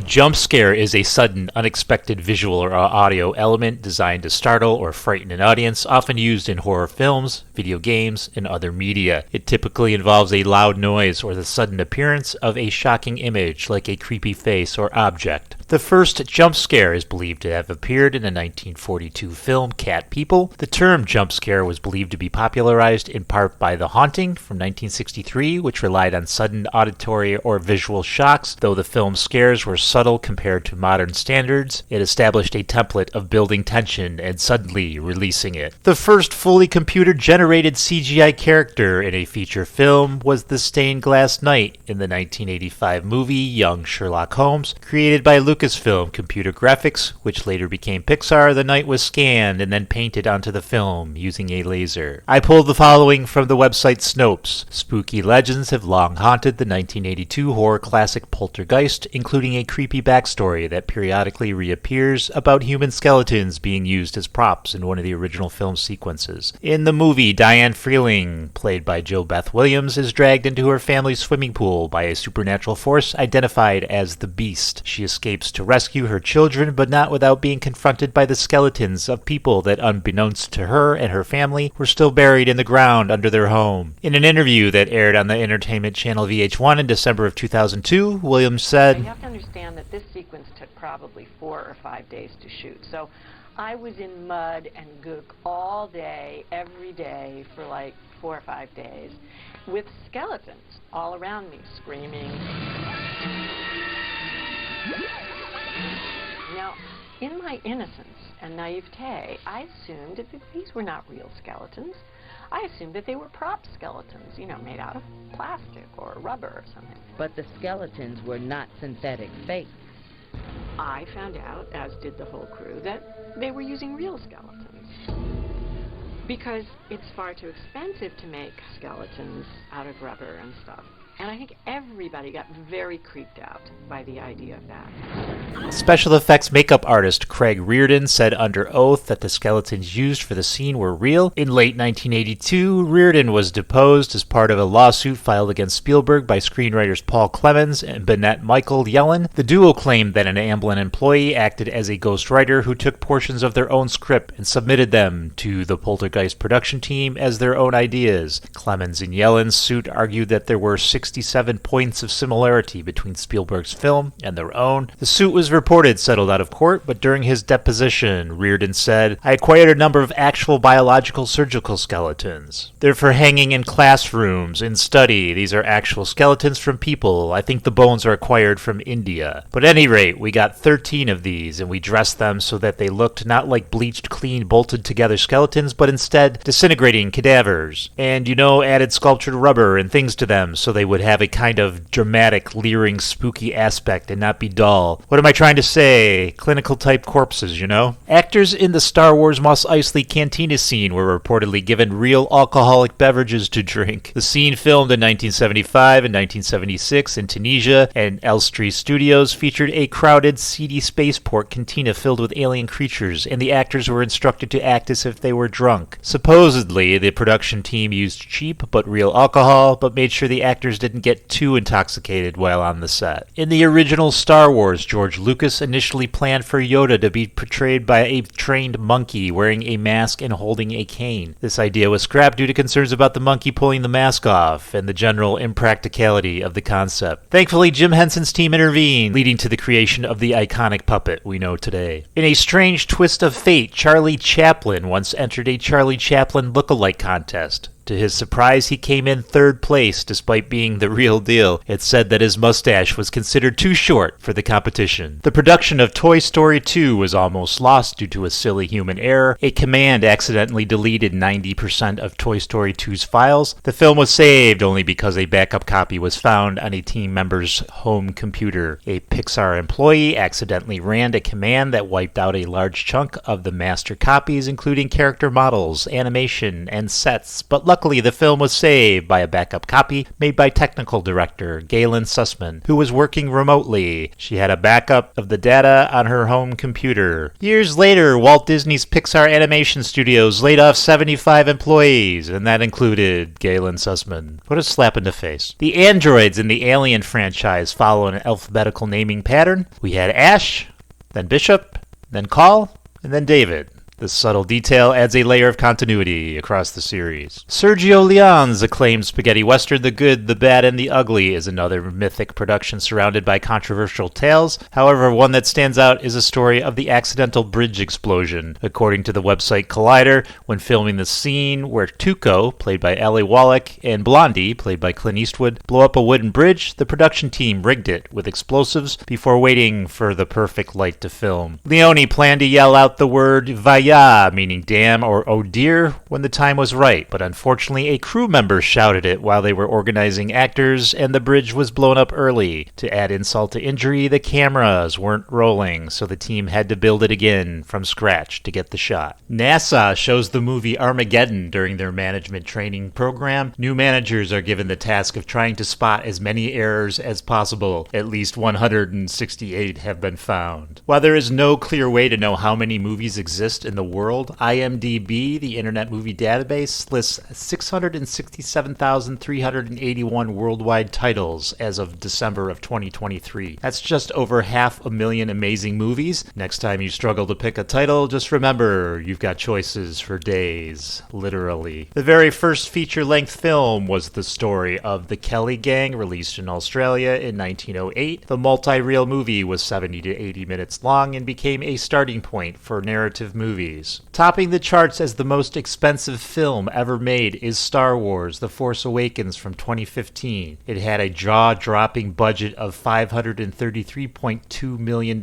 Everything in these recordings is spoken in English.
Jump scare is a sudden, unexpected visual or audio element designed to startle or frighten an audience, often used in horror films, video games, and other media. It typically involves a loud noise or the sudden appearance of a shocking image, like a creepy face or object. The first jump scare is believed to have appeared in the 1942 film Cat People. The term jump scare was believed to be popularized in part by The Haunting from 1963, which relied on sudden auditory or visual shocks. Though the film's scares were subtle compared to modern standards, it established a template of building tension and suddenly releasing it. The first fully computer-generated CGI character in a feature film was the stained glass knight in the 1985 movie Young Sherlock Holmes, created by Lucasfilm Computer Graphics, which later became Pixar. The knight was scanned and then painted onto the film using a laser. I pulled the following from the website Snopes. Spooky legends have long haunted the 1982 horror classic Poltergeist, including a creepy backstory that periodically reappears about human skeletons being used as props in one of the original film sequences. In the movie, Diane Freeling, played by Jo Beth Williams, is dragged into her family's swimming pool by a supernatural force identified as the Beast. She escapes to rescue her children, but not without being confronted by the skeletons of people that, unbeknownst to her and her family, were still buried in the ground under their home. In an interview that aired on the entertainment channel VH1 in December of 2002, Williams said, "You have to understand that this sequence took probably 4 or 5 days to shoot. So I was in mud and gook all day, every day, for like 4 or 5 days, with skeletons all around me, screaming." Now, in my innocence and naivete, I assumed that these were not real skeletons. I assumed that they were prop skeletons, made out of plastic or rubber or something. But the skeletons were not synthetic, fake. I found out, as did the whole crew, that they were using real skeletons. Because it's far too expensive to make skeletons out of rubber and stuff. And I think everybody got very creeped out by the idea of that. Special effects makeup artist Craig Reardon said under oath that the skeletons used for the scene were real. In late 1982, Reardon was deposed as part of a lawsuit filed against Spielberg by screenwriters Paul Clemens and Bennett Michael Yellen. The duo claimed that an Amblin employee acted as a ghostwriter who took portions of their own script and submitted them to the Poltergeist production team as their own ideas. Clemens and Yellen's suit argued that there were 67 points of similarity between Spielberg's film and their own. The suit was reported settled out of court, but during his deposition, Reardon said, "I acquired a number of actual biological surgical skeletons. They're for hanging in classrooms, in study. These are actual skeletons from people. I think the bones are acquired from India. But at any rate, we got 13 of these, and we dressed them so that they looked not like bleached, clean, bolted together skeletons, but instead disintegrating cadavers. And, added sculptured rubber and things to them so they would have a kind of dramatic, leering, spooky aspect and not be dull. What am I trying to say? Clinical type corpses, Actors in the Star Wars Mos Eisley Cantina scene were reportedly given real alcoholic beverages to drink. The scene, filmed in 1975 and 1976 in Tunisia and Elstree Studios, featured a crowded, seedy spaceport cantina filled with alien creatures, and the actors were instructed to act as if they were drunk. Supposedly, the production team used cheap but real alcohol, but made sure the actors didn't get too intoxicated while on the set. In the original Star Wars, George Lucas initially planned for Yoda to be portrayed by a trained monkey wearing a mask and holding a cane. This idea was scrapped due to concerns about the monkey pulling the mask off and the general impracticality of the concept. Thankfully, Jim Henson's team intervened, leading to the creation of the iconic puppet we know today. In a strange twist of fate, Charlie Chaplin once entered a Charlie Chaplin look-alike contest. To his surprise, he came in third place despite being the real deal. It's said that his mustache was considered too short for the competition. The production of Toy Story 2 was almost lost due to a silly human error. A command accidentally deleted 90% of Toy Story 2's files. The film was saved only because a backup copy was found on a team member's home computer. A Pixar employee accidentally ran a command that wiped out a large chunk of the master copies, including character models, animation, and sets, but Luckily, the film was saved by a backup copy made by technical director Galen Sussman, who was working remotely. She had a backup of the data on her home computer. Years later, Walt Disney's Pixar Animation Studios laid off 75 employees, and that included Galen Sussman. What a slap in the face. The androids in the Alien franchise follow an alphabetical naming pattern. We had Ash, then Bishop, then Call, and then David. This subtle detail adds a layer of continuity across the series. Sergio Leone's acclaimed spaghetti western The Good, the Bad, and the Ugly is another mythic production surrounded by controversial tales. However, one that stands out is a story of the accidental bridge explosion. According to the website Collider, when filming the scene where Tuco, played by Ali Wallach, and Blondie, played by Clint Eastwood, blow up a wooden bridge, the production team rigged it with explosives before waiting for the perfect light to film. Leone planned to yell out the word Vaya, meaning damn or oh dear, when the time was right, but unfortunately a crew member shouted it while they were organizing actors and the bridge was blown up early. To add insult to injury, the cameras weren't rolling, so the team had to build it again from scratch to get the shot. NASA shows the movie Armageddon during their management training program. New managers are given the task of trying to spot as many errors as possible. At least 168 have been found. While there is no clear way to know how many movies exist in the world, IMDb, the Internet Movie Database, lists 667,381 worldwide titles as of December of 2023. That's just over 500,000 amazing movies. Next time you struggle to pick a title, just remember, you've got choices for days, literally. The very first feature-length film was the story of the Kelly Gang, released in Australia in 1908. The multi-reel movie was 70 to 80 minutes long and became a starting point for narrative movies. Topping the charts as the most expensive film ever made is Star Wars: The Force Awakens from 2015. It had a jaw-dropping budget of $533.2 million.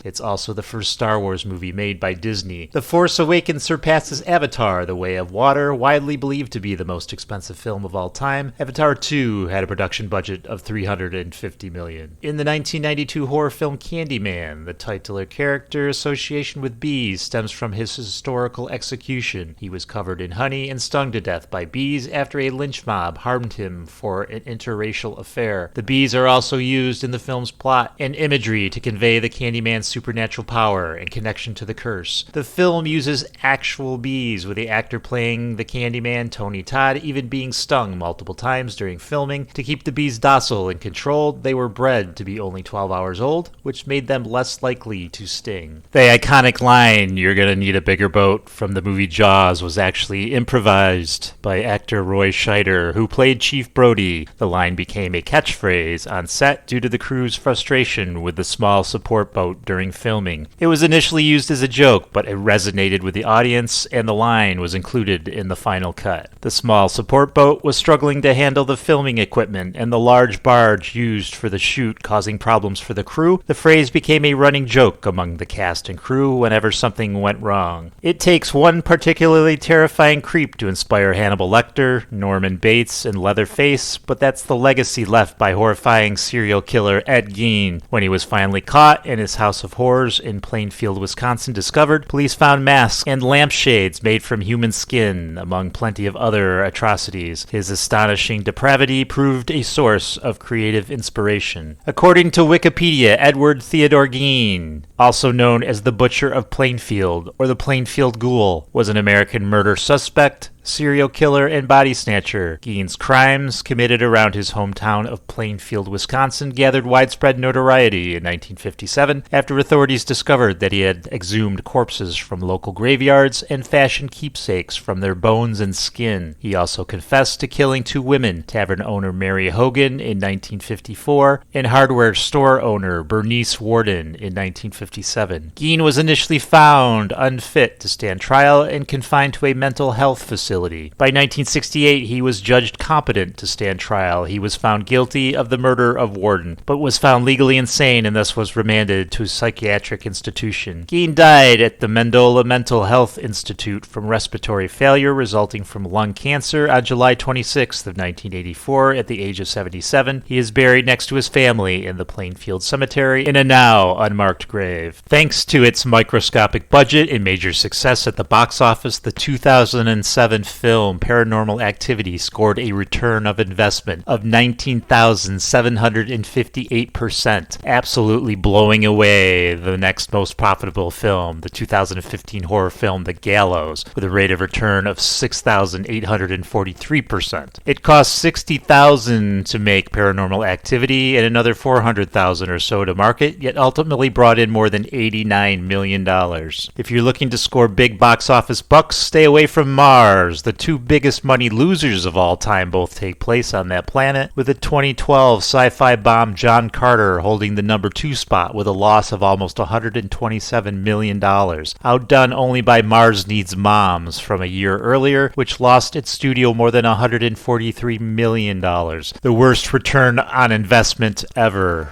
It's also the first Star Wars movie made by Disney. The Force Awakens surpasses Avatar: The Way of Water, widely believed to be the most expensive film of all time. Avatar 2 had a production budget of $350 million. In the 1992 horror film Candyman, the titular character association with bees stems from his historical execution. He was covered in honey and stung to death by bees after a lynch mob harmed him for an interracial affair. The bees are also used in the film's plot and imagery to convey the Candyman's supernatural power and connection to the curse. The film uses actual bees, with the actor playing the Candyman, Tony Todd, even being stung multiple times during filming. To keep the bees docile and controlled, they were bred to be only 12 hours old, which made them less likely to sting. The iconic line, "You're gonna need a bigger boat," from the movie Jaws was actually improvised by actor Roy Scheider, who played Chief Brody. The line became a catchphrase on set due to the crew's frustration with the small support boat during filming. It was initially used as a joke, but it resonated with the audience, and the line was included in the final cut. The small support boat was struggling to handle the filming equipment, and the large barge used for the shoot causing problems for the crew. The phrase became a running joke among the cast and crew whenever something went wrong. It takes one particularly terrifying creep to inspire Hannibal Lecter, Norman Bates, and Leatherface, but that's the legacy left by horrifying serial killer Ed Gein. When he was finally caught and his house of horrors in Plainfield, Wisconsin discovered, police found masks and lampshades made from human skin, among plenty of other atrocities. His astonishing depravity proved a source of creative inspiration. According to Wikipedia, Edward Theodore Gein, also known as the Butcher of Plainfield or the Plainfield Ghoul, was an American murder suspect, serial killer, and body snatcher. Gein's crimes, committed around his hometown of Plainfield, Wisconsin, gathered widespread notoriety in 1957 after authorities discovered that he had exhumed corpses from local graveyards and fashioned keepsakes from their bones and skin. He also confessed to killing 2 women, tavern owner Mary Hogan in 1954 and hardware store owner Bernice Warden in 1957. Gein was initially found unfit to stand trial and confined to a mental health facility. By 1968, he was judged competent to stand trial. He was found guilty of the murder of Warden, but was found legally insane and thus was remanded to a psychiatric institution. Gein died at the Mendola Mental Health Institute from respiratory failure resulting from lung cancer on July 26th of 1984 at the age of 77. He is buried next to his family in the Plainfield Cemetery in a now unmarked grave. Thanks to its microscopic budget and major success at the box office, the 2007 silent film Paranormal Activity scored a return of investment of 19,758%, absolutely blowing away the next most profitable film, the 2015 horror film The Gallows, with a rate of return of 6,843%. It cost $60,000 to make Paranormal Activity and another $400,000 or so to market, yet ultimately brought in more than $89 million. If you're looking to score big box office bucks, stay away from Mars. The two biggest money losers of all time both take place on that planet, with the 2012 sci-fi bomb John Carter holding the number 2 spot with a loss of almost $127 million, outdone only by Mars Needs Moms from a year earlier, which lost its studio more than $143 million. The worst return on investment ever.